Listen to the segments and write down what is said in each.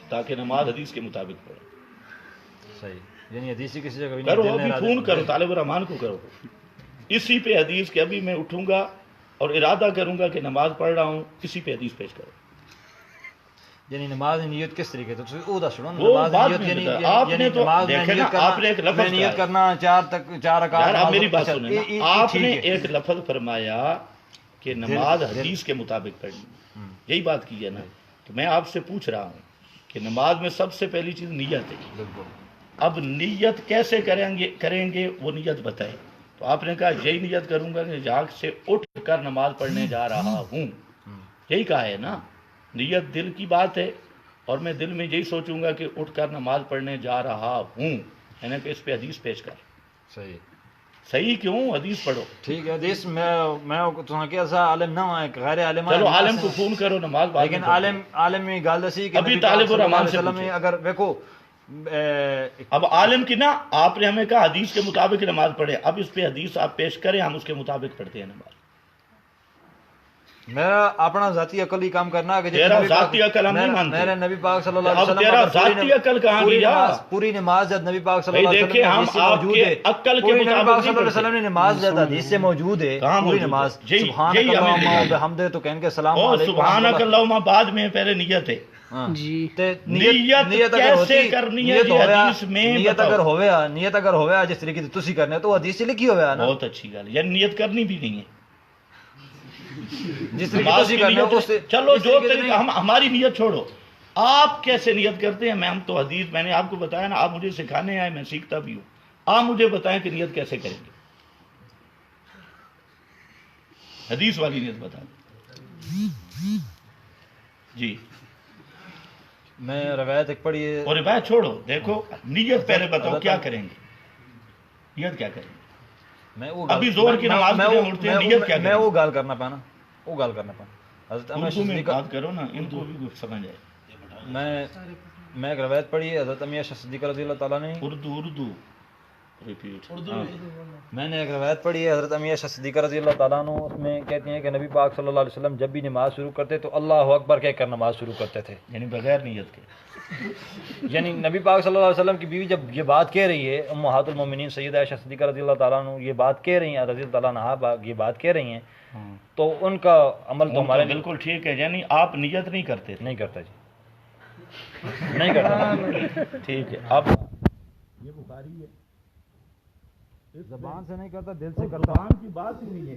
تاکہ نماز حدیث کے مطابق پڑھے. صحیح، یعنی حدیث کسی جگہ بھی کرو ابھی فون کرو طالب الرحمان کو کرو اسی پہ حدیث کہ ابھی میں اٹھوں گا اور ارادہ کروں گا کہ نماز پڑھ رہا ہوں، اسی پہ حدیث پیش کرو. یعنی نماز نیت کس طریقے سے وہ دس سنو وہ نماز بات نیت میں یعنی بتا. آپ نے تو دیکھیں نا آپ نے ایک لفظ میں نیت کہا. کرنا چار رکعت. یار آپ میری بات سنیں نا، آپ نے ایک لفظ فرمایا کہ نماز حدیث کے مطابق پڑھنی، یہی بات کی ہے نا. تو میں آپ سے پوچھ رہا ہوں کہ نماز میں سب سے پہلی چیز نیت ہے. اب نیت کیسے کریں گے وہ نیت بتائیں. تو آپ نے کہا یہی نیت کروں گا کہ جاگ سے اٹھ کر نماز پڑھنے جا رہا ہوں، یہی کہا ہے نا. نیت دل کی بات ہے اور میں دل میں یہی سوچوں گا کہ اٹھ کر نماز پڑھنے جا رہا ہوں، یعنی کہ اس پہ حدیث پیش کر. صحیح صحیح کیوں؟ حدیث پڑھو. ٹھیک ہے حدیث میں تساں کہ ایسا عالم نہ ہے غیر عالم چلو عالم کو فون کرو نماز بعد لیکن میں عالم میں گل دسی کہ ابھی طالب الرحمان سے وسلم اگر دیکھو اب عالم کی نا آپ نے ہمیں کہا حدیث کے مطابق نماز پڑھے. اب اس پہ حدیث آپ پیش کریں، ہم اس کے مطابق پڑھتے ہیں نماز. میرا اپنا ذاتی عقل ہی کام کرنا کہ تیرا ذاتی عقل ہم نہیں مانتے. میرے نبی پاک صلی اللہ علیہ اب وسلم تیرا ذاتی عقل کہاں گیا؟ پوری نماز جب نبی پاک صلی اللہ علیہ دیکھیں ہم وسلم آپ کے عقل کے نبی پاک مطابق صلی اللہ علیہ وسلم نے نماز جب حدیث سے موجود ہے پوری نماز سبحان اللہ و بحمدہ تو کہنے کے السلام علیکم سبحانک اللہم بعد میں پہلے نیت ہے. جی نیت کیسے کرنی ہے جی حدیث میں نیت اگر ہویا جس طریقے سے تسی کرنے تو حدیث سے لکھی ہویا نا. بہت اچھی گل ہے، یعنی نیت کرنی بھی نہیں ہے. جس طریقے سے کرنے چلو جو طریقہ ہماری نیت چھوڑو، آپ کیسے نیت کرتے ہیں؟ ہم تو حدیث میں نے آپ کو بتایا نا، آپ مجھے سکھانے آئے، میں سیکھتا بھی ہوں. آپ مجھے بتائیں کہ نیت کیسے کریں گے. حدیث والی نیت بتا دیں جی. میں روایت ایک پڑھی ہے اور روایت چھوڑو، دیکھو نیت پہلے بتاؤ کیا کریں گے. نیت کیا کریں گے؟ ابھی زور کی نماز میں اٹھتے ہیں، نیت کیا کریں؟ میں وہ گال کرنا پانا حضرت اردو میں بات کرو نا، ان کو بھی کچھ سمجھ آئے. میں ایک روایت پڑھی ہے حضرت امی عائشہ صدیقہ رضی اللہ تعالیٰ نے اردو ریپیٹ. میں نے ایک روایت پڑھی ہے حضرت امی عائشہ صدیقہ رضی اللہ تعالیٰ عنہ، اس میں کہتی ہیں کہ نبی پاک صلی اللہ علیہ وسلم جب بھی نماز شروع کرتے تو اللہ اکبر کہہ کر نماز شروع کرتے تھے، یعنی بغیر نیت کے. یعنی نبی پاک صلی اللہ علیہ وسلم کی بیوی جب یہ بات کہہ رہی ہے، امہات المومنین سیدہ عائشہ صدیقہ رضی اللہ تعالیٰ عنہ یہ بات کہہ رہی ہیں، رضی اللہ تعالیٰ عنہا یہ بات کہہ رہی ہیں، تو ان کا عمل تو ہمارے بالکل ٹھیک ہے. یعنی آپ نیت نہیں کرتے؟ نہیں کرتا جی، نہیں کرتا. ٹھیک ہے. اب یہ بخاری ہے، زبان سے نہیں کرتا، دل سے کرتا. زبان کی بات ہی نہیں ہے.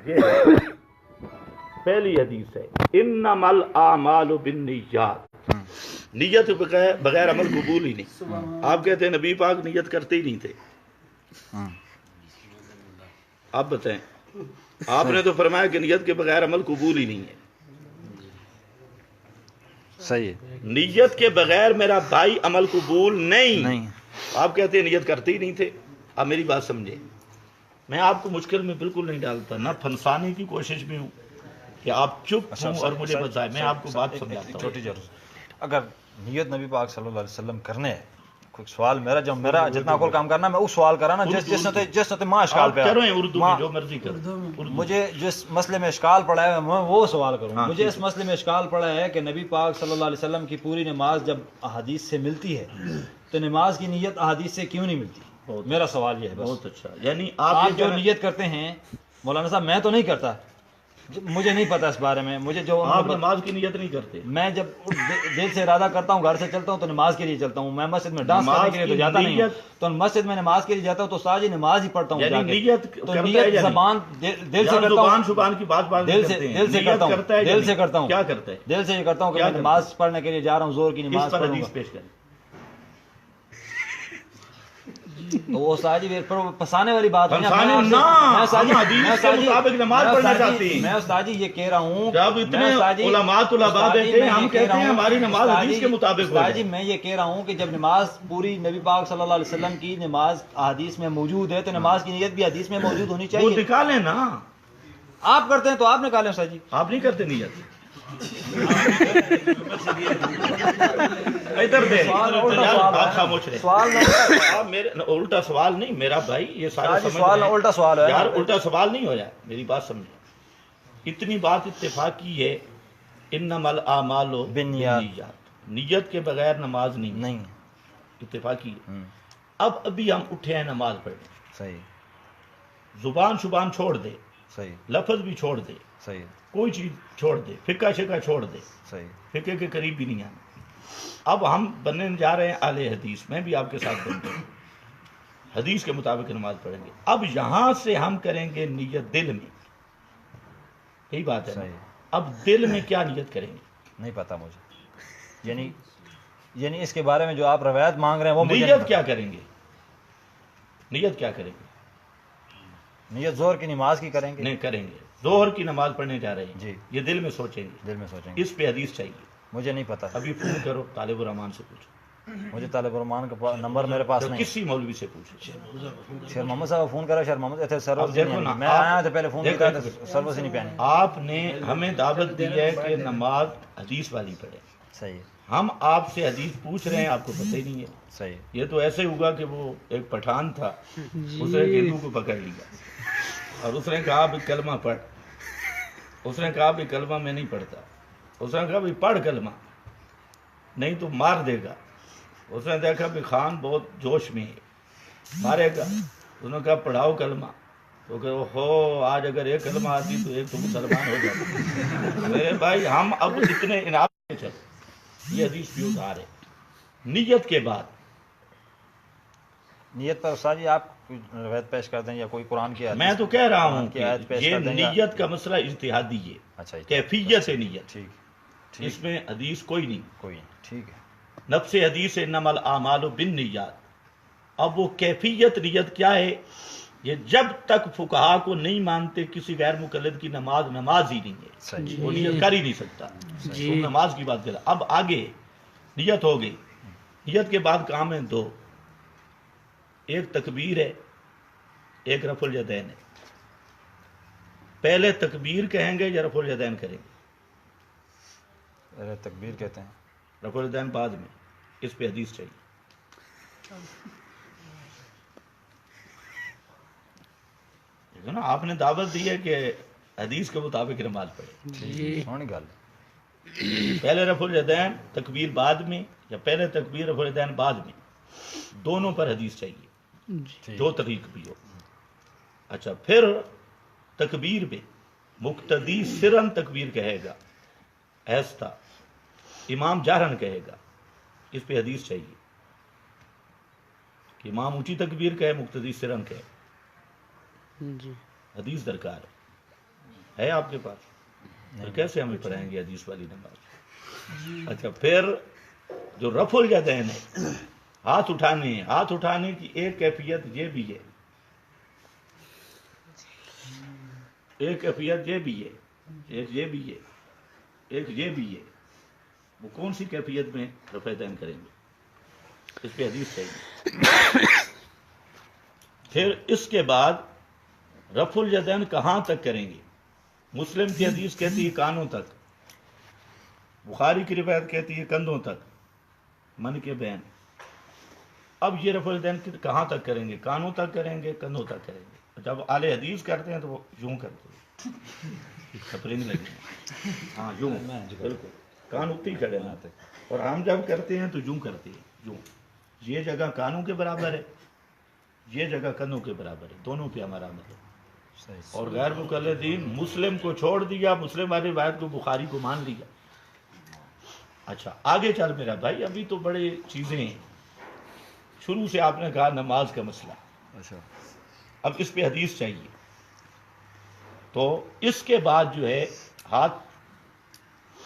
یہ پہلی حدیث ہے انما الاعمال بالنیات. نیت بغیر عمل قبول ہی نہیں. آپ کہتے ہیں نبی پاک نیت کرتے ہی نہیں تھے. آپ بتائیں، آپ نے تو فرمایا کہ نیت کے بغیر عمل قبول ہی نہیں ہے. صحیح ہے، نیت کے بغیر میرا بھائی عمل قبول نہیں. آپ کہتے ہیں نیت کرتے ہی نہیں تھے. آپ میری بات سمجھیں، میں آپ کو مشکل میں بالکل نہیں ڈالتا، نہ پھنسانے کی کوشش میں ہوں کہ آپ چپ ہوں اور مجھے بتائیں. میں آپ کو بات سمجھاتا ہوں. چھوٹی ضرورت اگر نیت نبی پاک صلی اللہ علیہ وسلم کرنے ہے، کوئی سوال میرا جتنا کول کام کرنا میں وہ سوال کرا نا جس نے ماں اشکال پہ کرو اردو میں جو مرضی کرو. مجھے جس مسئلے میں اشکال پڑا ہے میں وہ سوال کروں. مجھے اس مسئلے میں اشکال پڑا ہے کہ نبی پاک صلی اللہ علیہ وسلم کی پوری نماز جب احادیث سے ملتی ہے تو نماز کی نیت احادیث سے کیوں نہیں ملتی؟ میرا سوال یہ ہے. بہت اچھا. یعنی آپ جو نیت کرتے ہیں مولانا صاحب، میں تو نہیں کرتا، مجھے نہیں پتا اس بارے میں. مجھے جو آپ نماز کی نیت نہیں کرتے. میں جب دل سے ارادہ کرتا ہوں، گھر سے چلتا ہوں تو نماز کے لیے چلتا ہوں. میں مسجد میں ڈانس کرنے کے لیے تو جاتا نہیں ہوں. تو مسجد میں نماز کے لیے جاتا ہوں تو ساجی نماز ہی پڑھتا ہوں. تو نیت زبان دل سے کرتا ہوں. زبان کی بات دل سے کرتا ہوں. دل سے کرتا ہوں. کیا کرتا ہے؟ دل سے یہ کرتا ہوں کہ میں نماز پڑھنے کے لیے جا رہا ہوں، زور کی نماز پڑھوں گا. پیش کریں. تو وہ ساجی پھنسانے والی بات ہے. میں استاد یہ کہہ رہا ہوں، جب اتنے علماء طلباء بیٹھے ہم کہتے ہیں ہماری نماز حدیث کے مطابق ہو جائے. میں یہ کہہ رہا ہوں کہ جب نماز پوری نبی پاک صلی اللہ علیہ وسلم کی نماز حدیث میں موجود ہے تو نماز کی نیت بھی حدیث میں موجود ہونی چاہیے. وہ نکالیں نا. آپ کرتے ہیں تو آپ نکالیں استاد جی. آپ نہیں کرتے نیت. ادھر دے خاموش رہے. الٹا سوال نہیں میرا بھائی، یہ سارا سوال الٹا سوال ہے یار. الٹا سوال نہیں ہو جائے. میری بات سمجھے، اتنی بات اتفاقی ہے، انما الاعمال بالنیات، نیت کے بغیر نماز نہیں، اتفاقی ہے۔ اب ابھی ہم اٹھے ہیں نماز پڑھنے، صحیح، زبان شبان چھوڑ دے، صحیح، لفظ بھی چھوڑ دے، صحیح، کوئی چیز چھوڑ دے، فقہ شقہ چھوڑ دے، صحیح، فقہ کے قریب بھی نہیں آنا۔ اب ہم بننے جا رہے ہیں اہل حدیث، میں بھی آپ کے ساتھ بنتا ہوں، حدیث کے مطابق نماز پڑھیں گے۔ اب یہاں سے ہم کریں گے نیت دل میں، یہی بات ہے نا؟ صحیح۔ اب دل میں کیا نیت کریں گے؟ نہیں پتا مجھے، یعنی اس کے بارے میں جو آپ روایت مانگ رہے ہیں وہ مجھے نہیں نیت پتا۔ کیا کریں گے؟ نیت کیا کریں گے؟ نیت ظہر کی نماز کی کریں گے؟ نہیں کریں گے، ظہر کی نماز پڑھنے جا رہے ہیں جی، یہ دل میں سوچیں گے، دل میں سوچیں گے، اس پہ حدیث چاہیے۔ مجھے نہیں پتا، ابھی فون کرو طالب الرحمان سے پوچھو، مجھے طالب الرحمان کا نمبر میرے پاس نہیں ہے۔ کسی مولوی سے پوچھو۔ شیر محمد صاحب فون کرا، شیر محمد ایتھے سرور اب سے دیکھو نا، نہیں، میں آیا تو پہلے فون دیکھو، کیا تھا، سرور سے نہیں پہنے۔ آپ نے ہمیں دعوت دی ہے کہ نماز حدیث والی پڑھے، صحیح، ہم آپ سے حدیث پوچھ رہے ہیں، آپ کو پتہ ہی نہیں ہے۔ صحیح، یہ تو ایسے ہوگا کہ وہ ایک پٹھان تھا، اس نے ایک ہندو کو پکڑ لیا اور اس نے کہا بھی کلمہ پڑھ، اس نے کہا بھی کلمہ میں نہیں پڑھتا، اس نے کہا بھی پڑھ کلمہ نہیں تو مار دے گا۔ اس نے دیکھا بھی خان بہت جوش میں ہے، مارے گا۔ اس نے کہا پڑھاؤ کلمہ، تو کہ ہو آج اگر ایک کلمہ آتی تو ایک تو مسلمان ہو جاتا۔ میرے بھائی ہم اب اتنے انعام میں چلو، یہ حدیث بھی اتار ہے۔ نیت کے بعد نیت پر استاد جی آپ کوئی روایت پیش کر دیں یا کوئی قرآن کی آیت؟ میں تو کہہ رہا ہوں قرآن کی آیت کہ پیش یہ کر دیں یا- نیت کا مسئلہ اجتہادی ہے، اچھا جی، کیفیت سے نیت، ٹھیک، اس ٹھیک، میں حدیث کوئی نہیں۔ کوئی نہیں، ٹھیک ہے، نفس حدیث انما الاعمال بالنیات۔ اب وہ کیفیت نیت کیا ہے؟ یہ جب تک فقہا کو نہیں مانتے کسی غیر مقلد کی نماز نماز ہی نہیں ہے، صحیح، وہ نیت کر ہی نہیں سکتا۔ تو نماز کی بات کرا، اب آگے نیت ہو گئی، نیت کے بعد کام ہے دو، ایک تکبیر ہے، ایک رفع الیدین ہے۔ پہلے تکبیر کہیں گے یا رفع الیدین کریں گے؟ ارے تکبیر کہتے ہیں، رفع الیدین بعد میں، اس پہ حدیث چاہیے۔ دیکھو نا، آپ نے دعوت دی ہے کہ حدیث کے مطابق نماز پڑھے، سونی گل، پہلے رفع الیدین تکبیر بعد میں یا پہلے تکبیر رفع الیدین بعد میں، دونوں پر حدیث چاہیے، جو طریق بھی ہو۔ اچھا، پھر تکبیر میں مقتدی سرن تکبیر کہے گا، ایستا امام جہرن کہے گا، اس پہ حدیث چاہیے کہ امام اونچی تکبیر کہے، مقتدی سرن کہے، حدیث درکار ہے آپ کے پاس؟ پھر کیسے ہمیں پڑھائیں گے حدیث والی نماز؟ اچھا، پھر جو رفع الیدین ہے، ہاتھ اٹھانے ہیں، ہاتھ اٹھانے کی ایک کیفیت یہ بھی ہے، ایک کیفیت یہ بھی ہے، ایک یہ بھی ہے، ایک یہ بھی ہے۔ وہ کون سی کیفیت میں رفع الیدین کریں گے؟ اس پہ حدیث چاہیے۔ پھر اس کے بعد رفع الیدین کہاں تک کریں گے؟ مسلم کی حدیث کہتی ہے کانوں تک، بخاری کی روایت کہتی ہے کندھوں تک، من کے بین۔ اب یہ رفع الیدین کہاں تک کریں گے؟ کانوں تک کریں گے، کندھوں تک کریں گے؟ جب اہل حدیث کرتے ہیں تو وہ یوں کرتے ہیں، سپرنگ لگے، ہاں یوں، بالکل کان اتنی کھڑے نہ، اور ہم جب کرتے ہیں تو یوں کرتے ہیں، یوں۔ یہ جگہ کانوں کے برابر ہے، یہ جگہ کندھوں کے برابر ہے، دونوں پہ ہمارا عمل ہے۔ اور غیر مقلدین مسلم کو چھوڑ دیا، مسلم والی روایت کو، بخاری کو مان لیا۔ اچھا آگے چل میرا بھائی، ابھی تو بڑے چیزیں ہیں، شروع سے آپ نے کہا نماز کا مسئلہ، اچھا، اب اس پہ حدیث چاہیے۔ تو اس کے بعد جو ہے ہاتھ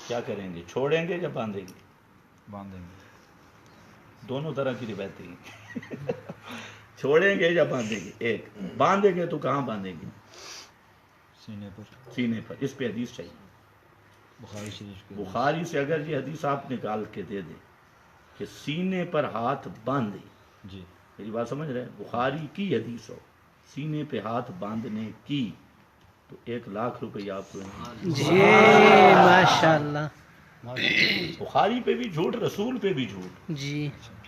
کیا کریں گے؟ چھوڑیں گے یا باندھیں گے؟ باندھیں گے، دونوں طرح کی روایتیں ہیں۔ چھوڑیں گے یا باندھیں گے؟ ایک باندھیں گے تو کہاں باندھیں گے؟ سینے پر، سینے پر، اس پہ حدیث چاہیے۔ بخاری شریف کے، بخاری سے اگر یہ حدیث آپ نکال کے دے دیں کہ سینے پر ہاتھ باندھے، جی، میری بات سمجھ رہے ہیں؟ بخاری کی حدیث ہو سینے پہ ہاتھ باندھنے کی، تو 1,00,000 روپیہ آپ کو انعام۔ جی ماشاء اللہ، بخاری پہ بھی جھوٹ، رسول پہ بھی جھوٹ، جی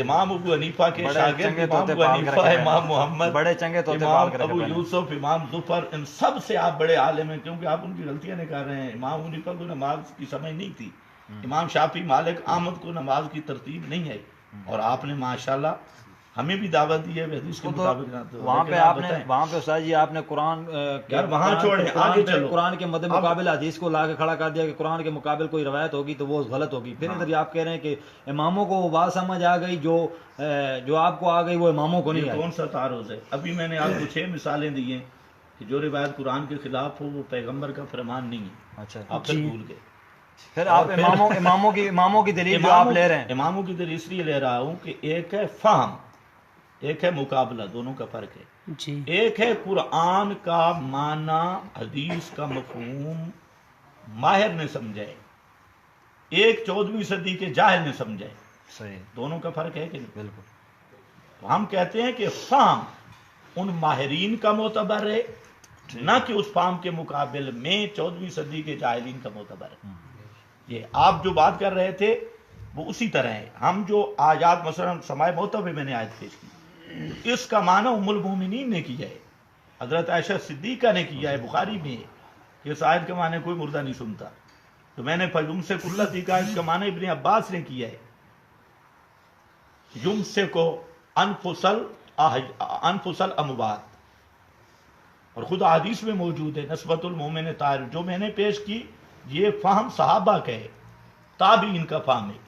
امام ابو حنیفہ کے بڑے شاگرد چنگے امام طوطے ابو پال کر حنیفہ، رکھے امام ہیں، محمد، بڑے چنگے طوطے پال امام کر رکھے ابو ہیں۔ یوسف، امام ظفر، ان سب سے آپ بڑے عالم ہیں، کیونکہ آپ ان کی غلطیاں نکال رہے ہیں۔ امام ابو حنیفہ کو نماز کی سمجھ نہیں تھی، امام شافعی، مالک، احمد کو نماز کی ترتیب نہیں ہے، اور آپ نے ماشاءاللہ ہمیں بھی دعوت دی ہے حدیث کے مطابق۔ وہاں پہ آپ نے، وہاں پہ استاد جی آپ نے قرآن یار وہاں چھوڑیں، آگے چلو۔ قرآن کے مد مقابل حدیث کو لا کے کھڑا کر دیا کہ قرآن کے مقابل کوئی روایت ہوگی تو وہ غلط ہوگی، پھر ادھر آپ کہہ رہے ہیں کہ اماموں کو وہ بات سمجھ آ گئی جو آپ کو آ گئی وہ اماموں کو نہیں یہ آئی۔ کون سا تعارض ہے؟ ابھی میں نے آپ کو 6 مثالیں دی ہیں کہ جو روایت قرآن کے خلاف ہو وہ پیغمبر کا فرمان نہیں ہے، اچھا، آپ پھر بھول گئے۔ پھر آپ اماموں کی دلیل جو آپ لے رہے ہیں، اماموں کی دلیل اس لیے لے رہا ہوں کہ ایک ہے فہم، ایک ہے مقابلہ، دونوں کا فرق ہے۔ جی ایک ہے قرآن کا معنی، حدیث کا مفہوم ماہر نے سمجھائے، ایک 14ویں صدی کے جاہل نے سمجھائے، صحیح، دونوں کا فرق ہے کہ نہیں؟ بالکل، تو ہم کہتے ہیں کہ فہم ان ماہرین کا معتبر ہے، نہ کہ اس فہم کے مقابل میں 14ویں صدی کے جاہلین کا معتبر ہے۔ یہ آپ جو بات کر رہے تھے وہ اسی طرح ہے۔ ہم جو آیات مثلا سماع موتب میں نے آیت پیش کی، اس کا معنی ام المومنین نے کیا ہے، حضرت عائشہ صدیقہ نے کیا ہے، بخاری میں ہے کہ اس آیت کے معنی کوئی مردہ نہیں سنتا۔ تو میں نے فیم سے کلتی کا اس کا معنی ابن عباس نے کیا ہے، یم سے کو انفسل اموات، اور خود حدیث میں موجود ہے نسبت المومن طاہر۔ جو میں نے پیش کی یہ فہم صحابہ کا ہے، تابعین کا فہم ہے۔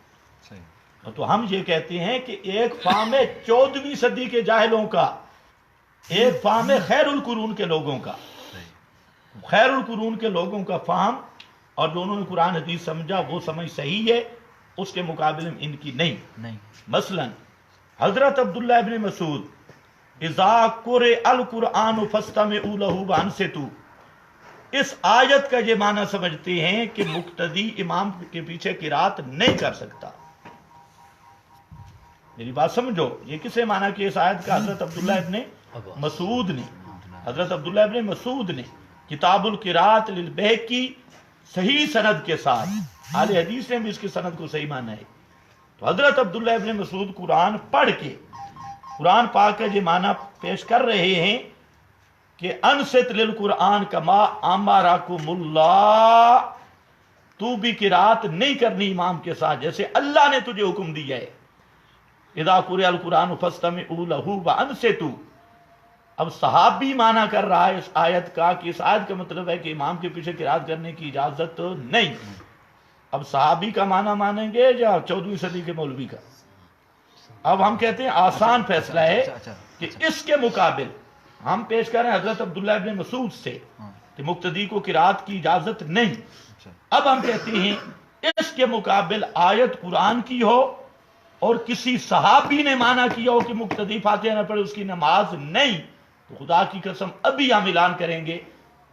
صحیح، تو ہم یہ کہتے ہیں کہ ایک فہم ہے 14ویں صدی کے جاہلوں کا، ایک فہم ہے خیر القرون کے لوگوں کا۔ خیر القرون کے لوگوں کا فہم اور دونوں نے قرآن حدیث سمجھا، وہ سمجھ صحیح ہے، اس کے مقابلے میں ان کی نہیں۔ مثلا حضرت عبداللہ ابن مسعود، اذا قرئ القرآن فاستمعوا له وانصتوا، اس آیت کا یہ معنی سمجھتے ہیں کہ مقتدی امام کے پیچھے قرات نہیں کر سکتا۔ میری بات سمجھو، یہ کسے معنی کہ اس آیت کا؟ حضرت عبداللہ ابن مسعود نے، حضرت عبداللہ ابن مسعود نے کتاب القرات للبیہقی صحیح سند کے ساتھ، اہل حدیث نے بھی اس کی سند کو صحیح مانا ہے۔ تو حضرت عبداللہ ابن مسعود قرآن پڑھ کے قرآن پاک کا یہ معنی پیش کر رہے ہیں کہ انصت للقرآن کما امرکم اللہ، تو بھی قرات نہیں کرنی امام کے ساتھ جیسے اللہ نے تجھے حکم دیا ہے۔ اذا قرئ القرآن فاستمعوا له وانصتوا، اب صحابی معنی کر رہا ہے اس آیت کا کہ اس آیت کا مطلب ہے کہ امام کے پیچھے قرات کرنے کی اجازت نہیں۔ اب صحابی کا معنی مانیں گے یا 14ویں صدی کے مولوی کا؟ اب ہم کہتے ہیں آسان فیصلہ ہے کہ اس کے مقابل ہم پیش کر رہے ہیں حضرت عبداللہ ابن مسعود سے کہ مقتدی کو قرات کی اجازت نہیں۔ اب ہم کہتے ہیں اس کے مقابل آیت قرآن کی ہو اور کسی صحابی نے مانا کیا ہو کہ مقتدی فاتحہ نہ پڑھے اس کی نماز نہیں، تو خدا کی قسم ابھی ہم اعلان کریں گے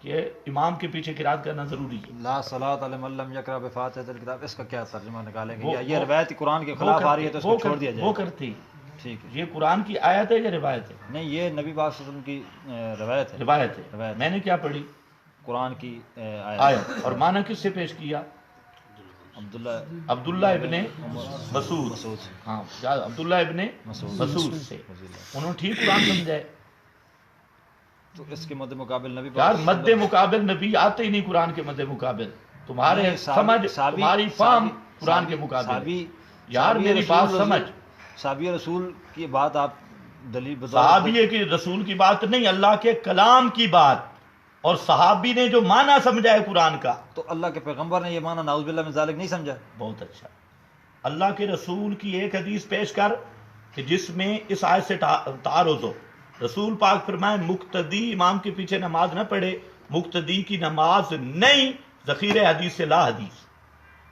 کہ امام کے پیچھے قرات کرنا ضروری ہے۔ لا صلاۃ علی من لم یقرأ بفاتحۃ الکتاب، اس کا کیا ترجمہ نکالیں گے؟ یا یہ روایت قرآن کے خلاف آ رہی ہے تو اس کو چھوڑ دیا جائے؟ وہ کرتی، ٹھیک ہے، یہ قرآن کی آیت ہے یا روایت ہے؟ نہیں یہ نبی پاک صلی اللہ علیہ وسلم کی روایت ہے، روایت ہے۔ روایت میں نے کیا پڑھی؟ قرآن کی آیت۔ اور معنی کس سے پیش کیا؟ عبداللہ ابن مسعود، ہاں عبداللہ ابن مسعود سے، انہوں نے ٹھیک قرآن سمجھا ہے۔ تو اس کے مد مقابل نبی یار پاک مد مقابل نبی آتے ہی نہیں قرآن کے مد مقابل، تمہارے سمجھ تمہاری فہم قرآن کے مقابل۔ یار میری بات سمجھ، صحابی رسول کی بات آپ دلیل صحابی کی رسول کی بات نہیں، اللہ کے کلام کی بات، اور صحابی نے جو معنی سمجھا ہے قرآن کا۔ تو اللہ کے پیغمبر نے یہ معنی نعوذ باللہ من ذالک نہیں سمجھا؟ بہت اچھا، اللہ کے رسول کی ایک حدیث پیش کر کہ جس میں اس آیت سے تعارض ہو۔ رسول پاک فرمائے مقتدی امام کے پیچھے نماز نہ پڑھے، مقتدی کی نماز نہیں، ذخیرہ حدیث سے لا حدیث۔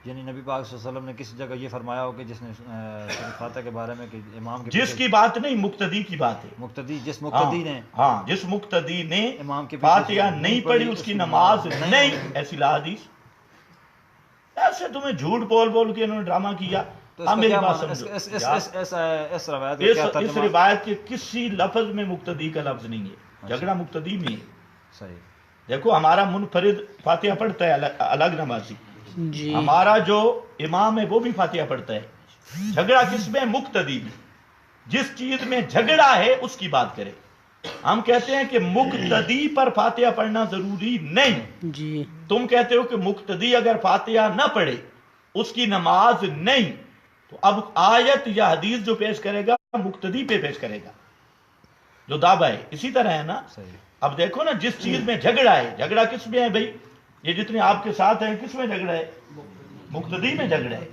یعنی نبی پاک صلی اللہ علیہ وسلم نے کسی جگہ یہ فرمایا ہو کہ جس نے سورۃ فاتحہ کے بارے میں کہ امام کے جس کی بات نہیں، مقتدی کی بات ہے۔ مقتدی، جس مقتدی نے، ہاں جس مقتدی نے امام کے پیچھے فاتحہ نہیں پڑھی اس کی نماز نہیں، ایسی لا حدیث۔ ایسے تمہیں جھوٹ بول بول کے انہوں نے ڈرامہ کیا۔ اب میری بات سمجھو، اس روایت اس روایت کے کسی لفظ میں مقتدی کا لفظ نہیں ہے، جھگڑا مقتدی میں ہے۔ صحیح، دیکھو ہمارا منفرد فاتحہ پڑھتا ہے الگ نمازی، جی ہمارا جو امام ہے وہ بھی فاتحہ پڑھتا ہے، جھگڑا کس میں؟ مقتدی میں۔ جس چیز میں جھگڑا ہے اس کی بات کرے. ہم کہتے ہیں کہ مقتدی پر فاتحہ پڑھنا ضروری نہیں. جی تم کہتے ہو کہ مقتدی اگر فاتحہ نہ پڑھے اس کی نماز نہیں. تو اب آیت یا حدیث جو پیش کرے گا مقتدی پہ پیش کرے گا جو دعویٰ ہے. اسی طرح ہے نا. اب دیکھو نا جس چیز میں جھگڑا ہے, جھگڑا کس میں ہے بھائی؟ یہ جتنے آپ کے ساتھ ہیں کس میں جھگڑا ہے؟ مقتدی میں جھگڑا ہے.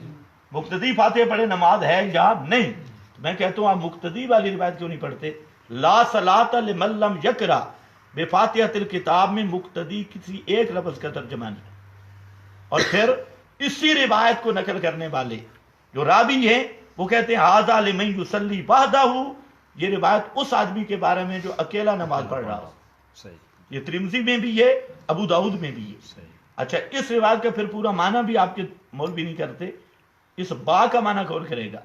مقتدی فاتحہ پڑھے نماز ہے یا نہیں؟ میں کہتا ہوں آپ مقتدی والی روایت کیوں نہیں پڑھتے؟ لا صلاۃ لمن لم یقرأ بفاتحۃ الکتاب میں مقتدی کسی ایک لفظ کا ترجمہ نہیں. اور پھر اسی روایت کو نقل کرنے والے جو راوی ہیں وہ کہتے ہیں ھذا لمن یصلی وحدہ. یہ روایت اس آدمی کے بارے میں جو اکیلا نماز پڑھ رہا ہو. یہ ترمذی میں بھی ہے, ابو داؤد میں بھی ہے. اچھا, اس روایت کا پھر پورا معنی بھی آپ کے مولوی نہیں کرتے. اس با کا معنی کون کرے گا؟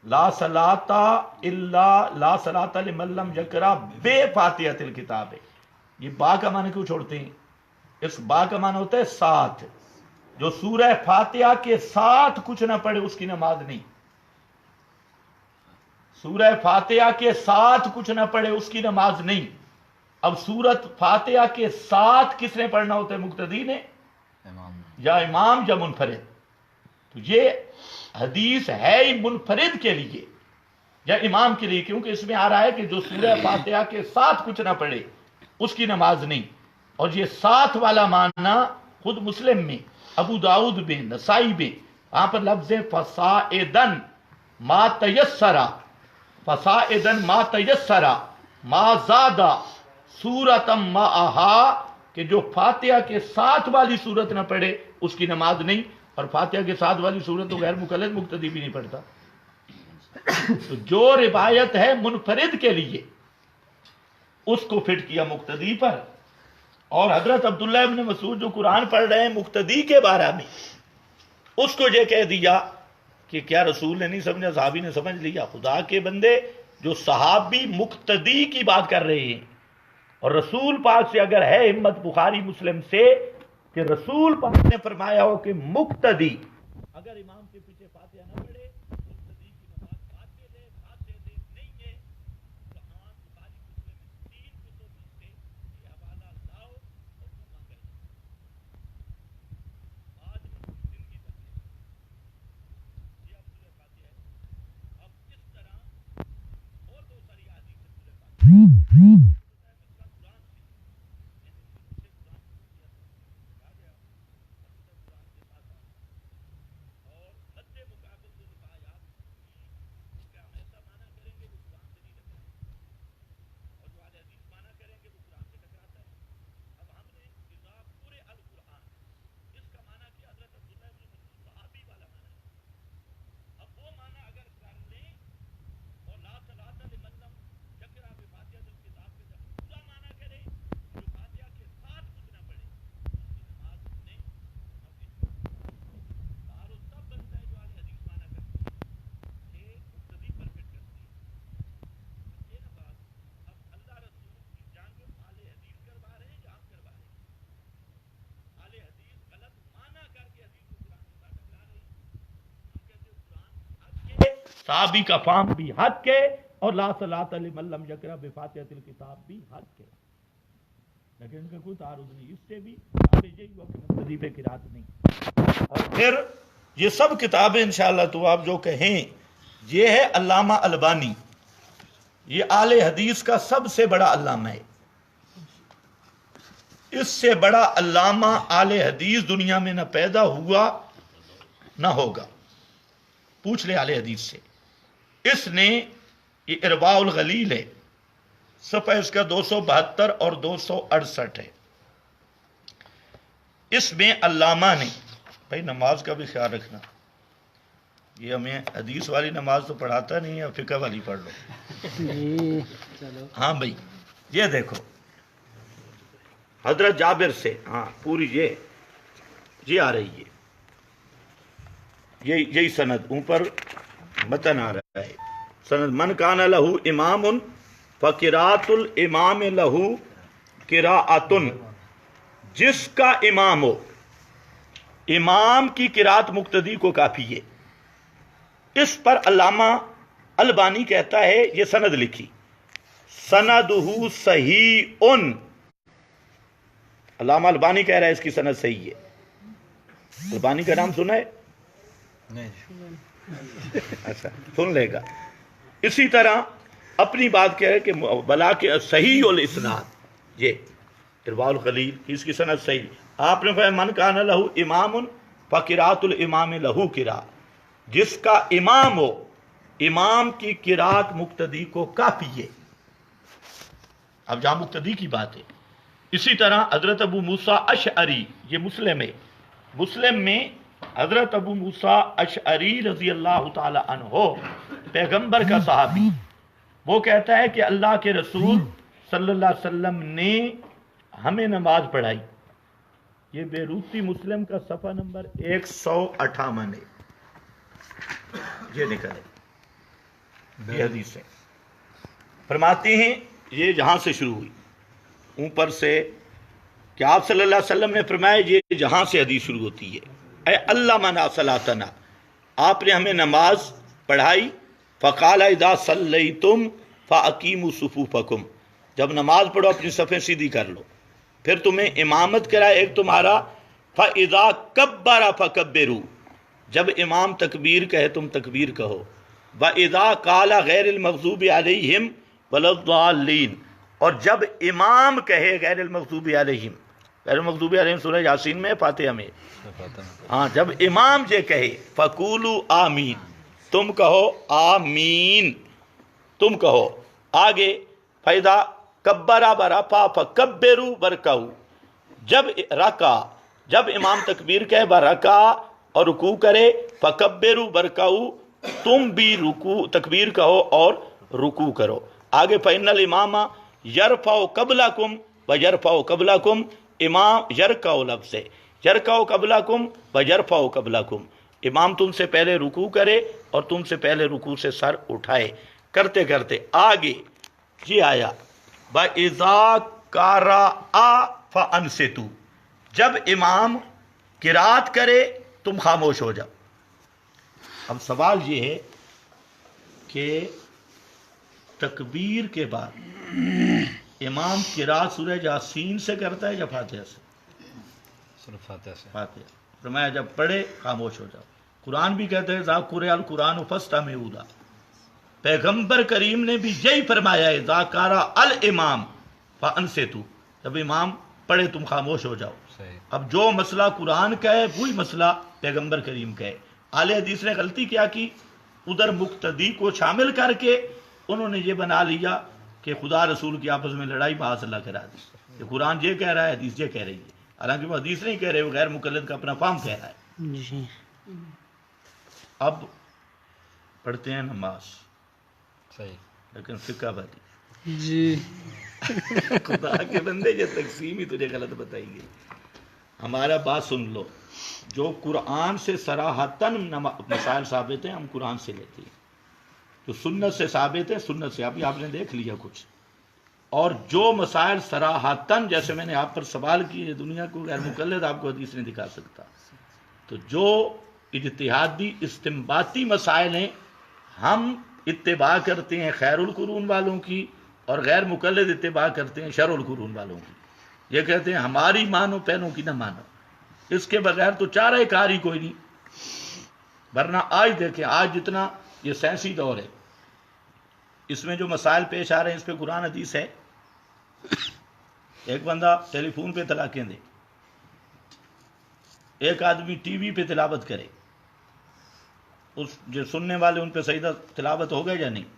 لا صلاۃ الا لا صلاۃ لمن لم یقرأ بفاتحۃ الکتاب. یہ با کا معنی کیوں چھوڑتے ہیں؟ اس با کا معنی ہوتا ہے ساتھ. جو سورہ فاتحہ کے ساتھ کچھ نہ پڑھے اس کی نماز نہیں. سورہ فاتحہ کے ساتھ کچھ نہ پڑھے اس کی نماز نہیں. اب سورت فاتحہ کے ساتھ کس نے پڑھنا ہوتا ہے؟ مقتدی نے یا امام یا منفرد؟ تو یہ حدیث ہے ہی منفرد کے لیے یا امام کے لیے, کیونکہ اس میں آ رہا ہے کہ جو سورہ فاتحہ کے ساتھ کچھ نہ پڑھے اس کی نماز نہیں. اور یہ ساتھ والا معنی خود مسلم میں, ابو داؤد میں, نسائی میں, وہاں پر لفظ فصاعدن ما تیسرا, فصاعدن ما تیسرا ما زادہ سورتم معہا, کہ جو فاتحہ کے ساتھ والی صورت نہ پڑھے اس کی نماز نہیں. اور فاتحہ کے ساتھ والی صورت تو غیر مقلد مقتدی بھی نہیں پڑھتا. تو جو روایت ہے منفرد کے لیے اس کو فٹ کیا مقتدی پر. اور حضرت عبداللہ ابن مسعود جو قرآن پڑھ رہے ہیں مقتدی کے بارے میں, اس کو یہ کہہ دیا کہ کیا رسول نے نہیں سمجھا, صحابی نے سمجھ لیا. خدا کے بندے, جو صحابی مقتدی کی بات کر رہے ہیں, اور رسول پاک سے اگر ہے ہمت بخاری مسلم سے کہ رسول پاک نے فرمایا ہو کہ مقتدی اگر امام کے پیچھے فاتحہ نہ پڑھے مقتدی کی نماز فاتحہ دے نہیں ہے, تو ہاں بخاری مسلم تین کتب سے یہ حوالہ لاؤ اور وہ مانگا جائے. آج زندگی بن گئی یہ اب سورہ فاتحہ ہے. اب اس طرح اور بہت ساری حدیث ہے سورہ فاتحہ. صحابی کا فام بھی حق ہے اور لا صلاۃ لمن لم یقرأ بفاتحۃ الکتاب بھی حق ہے, لیکن ان کا کوئی تعارض نہیں. اس سے بھی یہی ہوا کہ مقتدی پہ قرات نہیں. اور پھر یہ سب کتابیں انشاءاللہ تو آپ جو کہیں, یہ ہے علامہ البانی, یہ اہل حدیث کا سب سے بڑا علامہ ہے. اس سے بڑا علامہ اہل حدیث دنیا میں نہ پیدا ہوا نہ ہوگا. پوچھ لے اہل حدیث سے. اس نے یہ ارواء الغلیل ہے, صفحہ اس کا 272 اور 268 ہے. اس میں علامہ نے, بھائی نماز کا بھی خیال رکھنا, یہ ہمیں حدیث والی نماز تو پڑھاتا نہیں ہے, فقہ والی پڑھ لو. ہاں بھائی یہ دیکھو حضرت جابر سے, ہاں پوری یہ آ رہی ہے, یہی سند اوپر متن آ رہا ہے. سند من کان لہو امام فقراۃ الامام لہو قراءۃ, جس کا امام ہو امام کی قرات مقتدی کو کافی ہے. اس پر علامہ البانی کہتا ہے یہ سند لکھی، سندہ صحیح، علامہ البانی کہہ رہا ہے اس کی سند صحیح ہے۔ البانی کا نام سنا ہے؟ نہیں، اچھا سن لے گا۔ اسی طرح اپنی بات کہہ رہے کہ بلا کے صحیح الاسناد، یہ ارواء الخلیل اس کی سند صحیح۔ آپ نے فرمایا من کان لہو امام فقراۃ الامام لہو قراء، جس کا امام ہو امام کی قراءت مقتدی کو کافی ہے۔ اب جہاں مقتدی کی بات ہے، اسی طرح حضرت ابو موسیٰ اشعری، یہ مسلم ہے، مسلم میں حضرت ابو موسیٰ اشعری رضی اللہ تعالی عنہ پیغمبر کا صحابی، وہ کہتا ہے کہ اللہ کے رسول صلی اللہ علیہ وسلم نے ہمیں نماز پڑھائی۔ یہ بیروتی مسلم کا صفحہ نمبر 158 ہے، یہ نکلے یہ حدیث ہے۔ فرماتے ہیں یہ جہاں سے شروع ہوئی اوپر سے کہ آپ صلی اللہ علیہ وسلم نے فرمایا یہ جہاں سے حدیث شروع ہوتی ہے، اے اللہ منا صلاتنا، آپ نے ہمیں نماز پڑھائی، فقال اذا صلیتم فاقیموا صفوفکم، جب نماز پڑھو اپنی صفیں سیدھی کر لو، پھر تمہیں امامت کرائے ایک تمہارا، فاذا کبر فکبروا، جب امام تکبیر کہے تم تکبیر کہو، واذا قال غیر المغضوب علیہم ولا الضالین، اور جب امام کہے غیر المغضوب علیہم، غیر المغضوب علیہم سورہ یاسین میں فاتحہ میں، ہاں جب امام یہ کہے فقولوا آمین، تم کہو آمین، تم کہو آگے، فیضا کبرا برفا فکبروا برکعوا، جب رکع، جب امام تکبیر کہے برکع اور رکوع کرے، فکبروا برکعوا، تم بھی رکوع تکبیر کہو اور رکوع کرو۔ آگے فإن الامام یرفع قبلکم ویرفع قبلکم، امام یرکع لفظ ہے، یرکع قبلکم ویرفع قبلکم، امام تم سے پہلے رکوع کرے اور تم سے پہلے رکوع سے سر اٹھائے، کرتے کرتے آگے یہ آیا وَإِذَا قَرَأَ فَأَنصِتُوا، جب امام قرات کرے تم خاموش ہو جاؤ۔ اب سوال یہ ہے کہ تکبیر کے بعد امام قرات سورہ یاسین سے کرتا ہے یا فاتحہ سے؟ صرف فاتحہ سے۔ فاتحہ، فرمایا جب پڑھے خاموش ہو جاؤ۔ قرآن بھی کہتے ہیں ذا قرئ القرآن فاستمعوا لہ، پیغمبر کریم نے بھی یہی فرمایا ہے ذا قرأ الامام فانصتوا، جب امام پڑھے تم خاموش ہو جاؤ۔ صحیح۔ اب جو مسئلہ قرآن کا ہے وہی مسئلہ پیغمبر کریم کا ہے۔ اہل حدیث نے غلطی کیا کی، ادھر مقتدی کو شامل کر کے انہوں نے یہ بنا لیا کہ خدا رسول کی آپس میں لڑائی معاذ اللہ کرا دی، کہ قرآن یہ کہہ رہا ہے حدیث یہ کہہ رہی ہے، حالانکہ وہ حدیث نہیں کہہ رہے، وہ غیر مقلد کا اپنا فہم کہہ رہا ہے۔ جی اب پڑھتے ہیں نماز، صحیح۔ لیکن فقہ والی، جی خدا کے بندے یہ تقسیم ہی تجھے غلط بتائی گئی۔ ہمارا بات سن لو، جو قرآن سے صراحتاً مسائل ثابت ہیں ہم قرآن سے لیتے ہیں، جو سنت سے ثابت ہے سنت سے، ابھی آپ نے دیکھ لیا کچھ، اور جو مسائل صراحتاً جیسے میں نے آپ پر سوال کیے دنیا کو غیر مقلد آپ کو حدیث نہیں دکھا سکتا، تو جو اجتہادی استنباطی مسائل ہیں ہم اتباع کرتے ہیں خیر القرون والوں کی، اور غیر مقلد اتباع کرتے ہیں شر القرون والوں کی۔ یہ کہتے ہیں ہماری مانو پہنوں کی نہ مانو، اس کے بغیر تو چارہ کار ہی کوئی نہیں۔ ورنہ آج دیکھیں، آج جتنا یہ سائنسی دور ہے، اس میں جو مسائل پیش آ رہے ہیں اس پہ قرآن حدیث ہے۔ ایک بندہ ٹیلی فون پہ طلاقیں دے، ایک آدمی ٹی وی پہ تلاوت کرے، اس جو سننے والے ان پہ صحیح تلاوت ہو گئے یا نہیں؟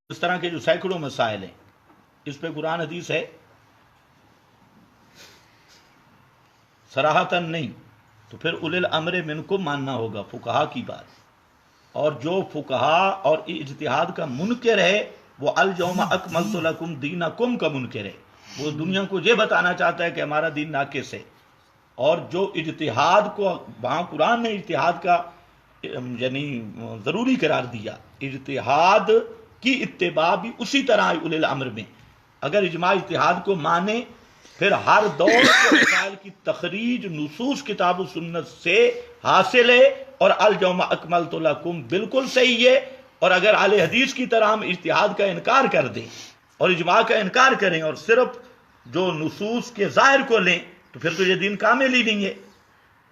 اس طرح کے جو سینکڑوں مسائل ہیں اس پہ قرآن حدیث ہے؟ صراحتاً نہیں، تو پھر اولی الامر منکم ماننا ہوگا، فقہا کی بات۔ اور جو فقہا اور اجتہاد کا منکر ہے وہ الیوم اکملت لکم دینکم کا منکر ہے، وہ دنیا کو یہ بتانا چاہتا ہے کہ ہمارا دین ناقص ہے۔ اور جو اجتہاد کو وہاں قرآن نے اجتہاد کا یعنی ضروری قرار دیا، اجتہاد کی اتباع بھی اسی طرح ہے اولی الامر میں۔ اگر اجماع اجتہاد کو مانے پھر ہر دور کے مسائل کی تخریج نصوص کتاب و سنت سے حاصل ہے، اور الیوم اکملت لکم بالکل صحیح ہے، اور اگر اہل حدیث کی طرح ہم اجتہاد کا انکار کر دیں اور اجماع کا انکار کریں اور صرف جو نصوص کے ظاہر کو لیں تو پھر تو یہ دین کامل ہی نہیں ہے.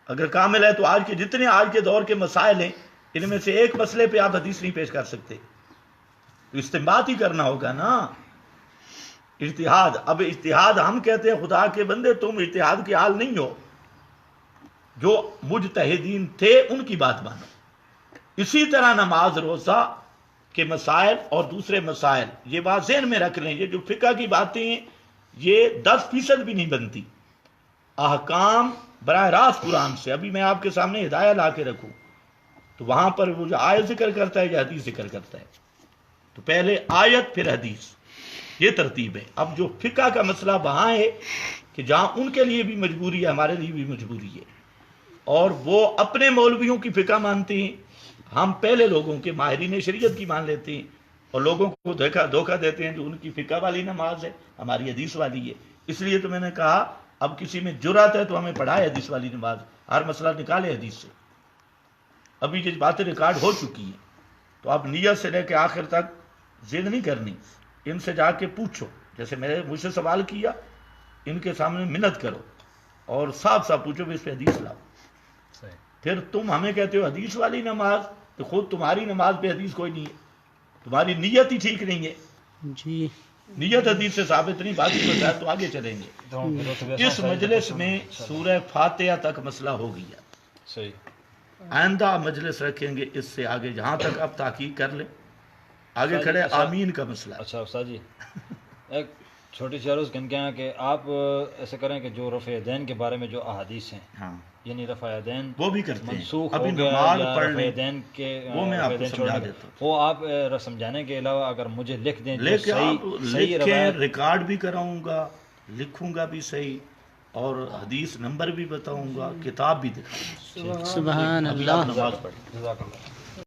اگر کامل ہے تو آج کے جتنے آج کے دور کے مسائل ہیں ان میں سے ایک مسئلے پہ آپ حدیث نہیں پیش کر سکتے. تو استنباط ہی کرنا ہوگا نا. اجتہاد، اب اجتہاد ہم کہتے ہیں خدا کے بندے تم اجتہاد کے حال نہیں ہو، جو مجتہدین تھے ان کی بات مانو. اسی طرح نماز روزہ کے مسائل اور دوسرے مسائل، یہ بات ذہن میں رکھ لیں، یہ جو فقہ کی باتیں ہیں یہ 10% بھی نہیں بنتی. احکام براہ راست قرآن سے. ابھی میں آپ کے سامنے ہدایہ لا کے رکھوں تو وہاں پر وہ جو آیت ذکر کرتا ہے یا حدیث ذکر کرتا ہے، تو پہلے آیت پھر حدیث، یہ ترتیب ہے. اب جو فقہ کا مسئلہ وہاں ہے کہ جہاں ان کے لیے بھی مجبوری ہے، ہمارے لیے بھی مجبوری ہے، اور وہ اپنے مولویوں کی فقہ مانتے ہیں، ہم پہلے لوگوں کے ماہرین شریعت کی مان لیتے ہیں اور لوگوں کو دھوکہ دیتے ہیں جو ان کی فقہ والی نماز ہے ہماری حدیث والی ہے. اس لیے تو میں نے کہا اب کسی میں جرات ہے تو ہمیں پڑھائے حدیث والی نماز، ہر مسئلہ نکالے حدیث سے. ابھی یہ باتیں ریکارڈ ہو چکی ہیں تو اب نیت سے لے کے آخر تک ضد نہیں کرنی، ان سے جا کے پوچھو. جیسے میں نے مجھ سے سوال کیا، ان کے سامنے منت کرو اور صاف صاف پوچھو بھی اس پہ حدیث لاؤ. پھر تم ہمیں کہتے ہو حدیث والی نماز، تو خود تمہاری نماز پہ حدیث کوئی نہیں ہے، تمہاری نیت ہی ٹھیک نہیں ہے. جی نیت حدیث سے ثابت نہیں، باقی مسائل تو آگے چلیں گے. اس مجلس میں سورہ فاتحہ تک مسئلہ ہو گیا. صحیح. آئندہ مجلس رکھیں گے اس سے آگے، جہاں تک اب تحقیق کر لیں. آگے کھڑے آمین کا مسئلہ. اچھا استاد جی، ایک چھوٹی سی عرض کہنا ہے کہ آپ ایسے کریں کہ جو رفع دین کے بارے میں جو احادیث ہیں، ہاں یعنی رفع دین وہ بھی کرتے ہیں. منسوخ ابھی ہو گیا نماز یا پڑھ رفع لیں، دین کے وہ میں آپ رفع کو دین سمجھا چھوڑنے کے، دیتا ہوں. وہ آپ سمجھانے کے علاوہ اگر مجھے لکھ دیں جو لیکن آپ صحیح لکھیں، روایت. ریکارڈ بھی کراؤں گا، لکھوں گا بھی صحیح، اور حدیث نمبر بھی بتاؤں گا، کتاب بھی دکھاؤں گا. سبحان ابھی اللہ. آپ نماز پڑھیں. جزاک اللہ.